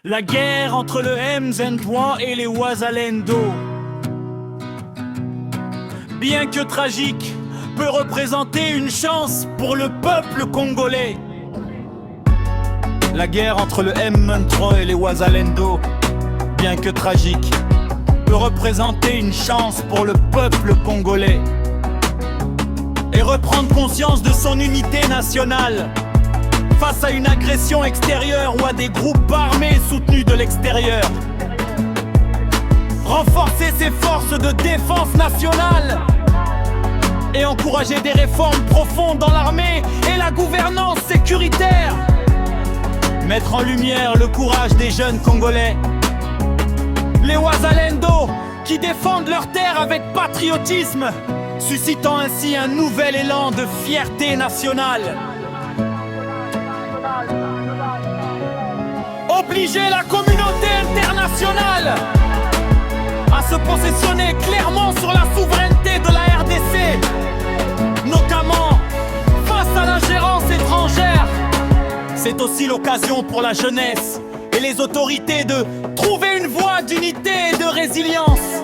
La guerre entre le M23 et les Wazalendo, bien que tragique, peut représenter une chance pour le peuple congolais. La guerre entre le M23 et les Wazalendo, bien que tragique, peut représenter une chance pour le peuple congolais et reprendre conscience de son unité nationale face à une agression extérieure ou à des groupes armés soutenus de l'extérieur. Renforcer ses forces de défense nationale et encourager des réformes profondes dans l'armée et la gouvernance sécuritaire. Mettre en lumière le courage des jeunes Congolais, les Wazalendo qui défendent leur terre avec patriotisme, suscitant ainsi un nouvel élan de fierté nationale. Obliger la communauté internationale à se positionner clairement sur la souveraineté de la RDC, notamment face à l'ingérence étrangère. C'est aussi l'occasion pour la jeunesse et les autorités de trouver une voie d'unité et de résilience,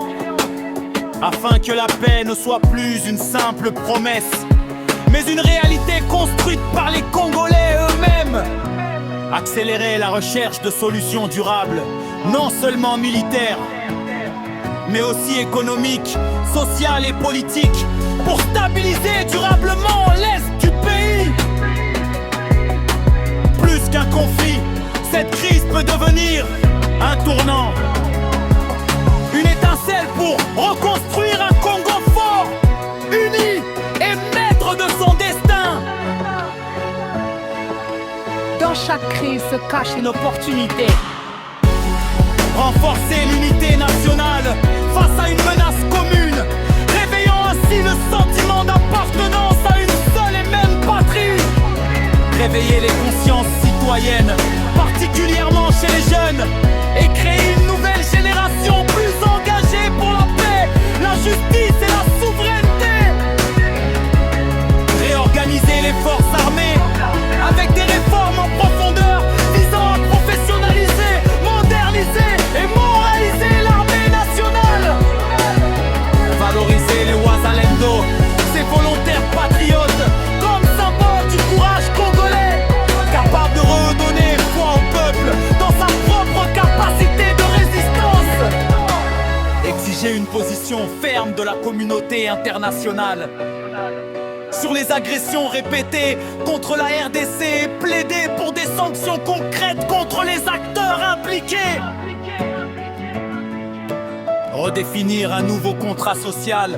afin que la paix ne soit plus une simple promesse, mais une réalité construite par les Congolais eux-mêmes. Accélérer la recherche de solutions durables, non seulement militaires, mais aussi économiques, sociales et politiques, pour stabiliser durablement l'Est du pays. Plus qu'un conflit, cette crise peut devenir un tournant, une étincelle pour reconstruire un Congo fort, uni et maître de son destin. Dans chaque crise se cache une opportunité. Renforcer l'unité nationale face à une menace commune, réveillant ainsi le sentiment d'appartenance à une seule et même patrie. Réveiller les consciences citoyennes, particulièrement chez les jeunes, et créer une nouvelle génération plus engagée pour la paix, la justice et la souveraineté. Réorganiser les forces armées avec des réformes en profondeur visant à professionnaliser, moderniser et moraliser l'armée nationale. Valoriser les Wazalendo, ces volontaires patriotes, comme symbole du courage congolais, capable de redonner foi au peuple dans sa propre capacité de résistance. Exiger une position ferme de la communauté internationale sur les agressions répétées contre la RDC et plaider pour des sanctions concrètes contre les acteurs impliqués. Redéfinir un nouveau contrat social